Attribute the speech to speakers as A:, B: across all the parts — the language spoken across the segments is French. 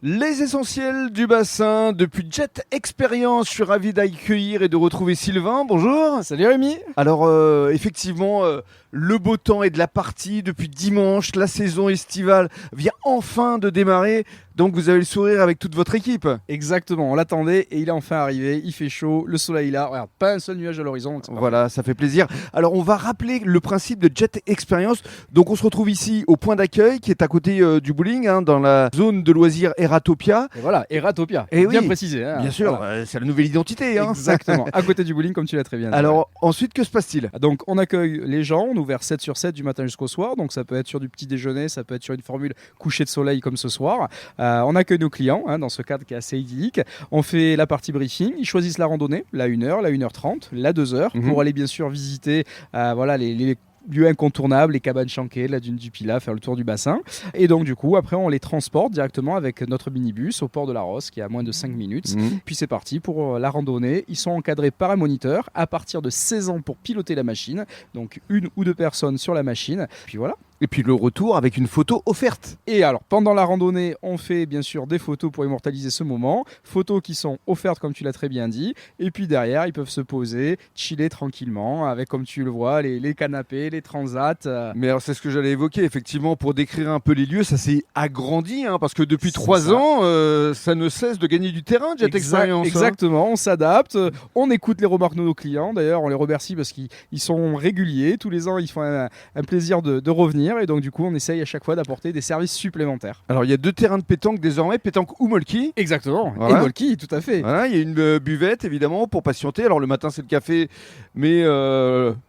A: Les essentiels du bassin, depuis Jet Experience, je suis ravi d'accueillir et de retrouver Sylvain, bonjour.
B: Salut Rémi.
A: Alors effectivement, le beau temps est de la partie depuis dimanche, la saison estivale vient enfin de démarrer, donc vous avez le sourire avec toute votre équipe.
B: Exactement, on l'attendait et il est enfin arrivé, il fait chaud, le soleil est là, regarde, pas un seul nuage à l'horizon. Donc
A: Voilà, ça fait plaisir. Alors on va rappeler le principe de Jet Experience, donc on se retrouve ici au point d'accueil qui est à côté du bowling, dans la zone de loisirs Eratopia.
B: Et voilà, Eratopia,
A: Et
B: bien
A: oui,
B: précisé.
A: Bien sûr,
B: Voilà.
A: c'est la nouvelle identité.
B: Exactement, à côté du bowling comme tu l'as très bien dit.
A: Alors ensuite, que se passe-t-il?
B: Donc on accueille les gens, on est ouvert 7 sur 7 du matin jusqu'au soir, donc ça peut être sur du petit déjeuner, ça peut être sur une formule coucher de soleil comme ce soir. On accueille nos clients dans ce cadre qui est assez idyllique. On fait la partie briefing, ils choisissent la randonnée, la 1h, la 1h30, la 2h, pour aller bien sûr visiter les lieux incontournables, les cabanes chanquées, la dune du Pilat, faire le tour du bassin. Et donc du coup, après on les transporte directement avec notre minibus au port de la Rosse qui est à moins de 5 minutes. Puis c'est parti pour la randonnée. Ils sont encadrés par un moniteur à partir de 16 ans pour piloter la machine. Donc 1 ou 2 personnes sur la machine. Puis voilà.
A: Et puis le retour avec une photo offerte.
B: Et alors, pendant la randonnée, on fait bien sûr des photos pour immortaliser ce moment. Photos qui sont offertes, comme tu l'as très bien dit. Et puis derrière, ils peuvent se poser, chiller tranquillement, avec, comme tu le vois, les canapés, les transats.
A: Mais alors c'est ce que j'allais évoquer, effectivement, pour décrire un peu les lieux, ça s'est agrandi, parce que depuis 3
B: ça.
A: ans, ça ne cesse de gagner du terrain, Jet Experience.
B: Exactement, on s'adapte, on écoute les remarques de nos clients. D'ailleurs, on les remercie parce qu'ils sont réguliers. Tous les ans, ils font un plaisir de revenir. Et donc du coup on essaye à chaque fois d'apporter des services supplémentaires.
A: Alors il y a 2 terrains de pétanque désormais, pétanque ou molki.
B: Exactement,
A: Voilà.
B: Et molki, tout à fait.
A: Voilà, il y a une buvette évidemment pour patienter. Alors le matin c'est le café, mais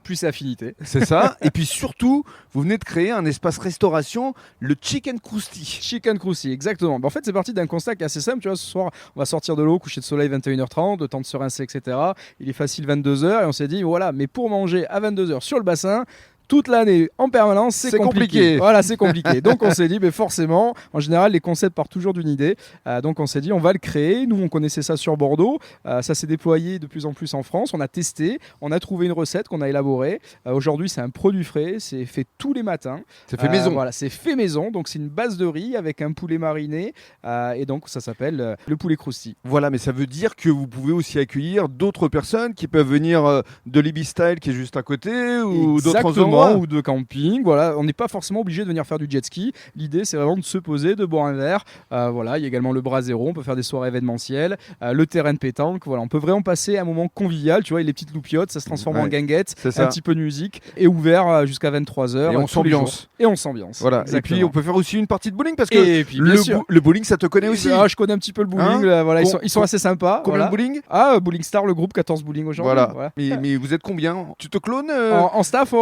B: plus c'est affinité.
A: c'est ça. Et puis surtout, vous venez de créer un espace restauration, le Chicken Krusty.
B: Chicken Krusty, exactement. En fait c'est parti d'un constat qui est assez simple. Tu vois, ce soir on va sortir de l'eau, coucher de soleil 21h30, le temps de se rincer, etc. Il est facile 22h et on s'est dit voilà, mais pour manger à 22h sur le bassin toute l'année en permanence, c'est compliqué. Voilà, c'est compliqué. Donc on s'est dit, mais forcément, en général, les concepts partent toujours d'une idée. Donc on s'est dit, on va le créer. Nous, on connaissait ça sur Bordeaux. Ça s'est déployé de plus en plus en France. On a testé, on a trouvé une recette qu'on a élaborée. Aujourd'hui, c'est un produit frais. C'est fait tous les matins.
A: C'est fait maison.
B: Voilà, c'est fait maison. Donc c'est une base de riz avec un poulet mariné. Et donc ça s'appelle le poulet crousty.
A: Voilà, mais ça veut dire que vous pouvez aussi accueillir d'autres personnes qui peuvent venir de l'Ibistyle qui est juste à côté ou d'autres endroits.
B: Ou de camping, voilà, on n'est pas forcément obligé de venir faire du jet ski. L'idée, c'est vraiment de se poser, de boire un verre. Voilà, il y a également le bras zéro, on peut faire des soirées événementielles, le terrain de pétanque. Voilà, on peut vraiment passer un moment convivial. Tu vois, les petites loupiottes, ça se transforme en guinguette, un petit peu de musique et ouvert jusqu'à 23h.
A: Et on s'ambiance.
B: Et on s'ambiance.
A: Voilà.
B: Exactement.
A: Et puis on peut faire aussi une partie de bowling parce que
B: et puis,
A: le bowling, ça te connaît aussi.
B: Je connais un petit peu le bowling. Voilà, ils sont assez sympas.
A: Combien
B: voilà.
A: de bowling?
B: Bowling Star, le groupe 14 bowling aujourd'hui.
A: Voilà. Mais vous êtes combien? Tu te clones
B: en staff,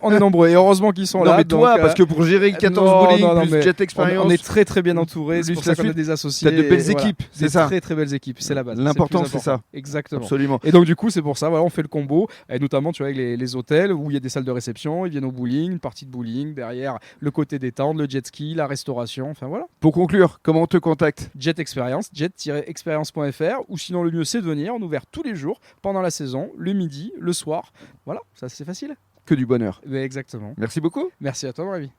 B: on est nombreux. Et heureusement qu'ils sont
A: non,
B: là.
A: mais toi,
B: donc,
A: parce que pour gérer 14 bowling plus Jet Experience,
B: on est très très bien entouré. C'est pour ça qu'on a des associés.
A: T'as de belles équipes, c'est ça.
B: Très très belles équipes, c'est la base.
A: L'important, c'est ça.
B: Exactement.
A: Absolument.
B: Et donc du coup, c'est pour ça, voilà, on fait le combo, et notamment tu vois avec les hôtels où il y a des salles de réception, ils viennent au bowling, une partie de bowling, derrière le côté détente, le jet ski, la restauration, enfin voilà.
A: Pour conclure, comment on te contacte?
B: Jet Experience, jet-experience.fr, ou sinon le mieux c'est de venir, on est ouvert tous les jours pendant la saison, le midi, le soir. Voilà, ça c'est facile.
A: Que du bonheur.
B: Mais exactement.
A: Merci beaucoup.
B: Merci à toi, mon ami.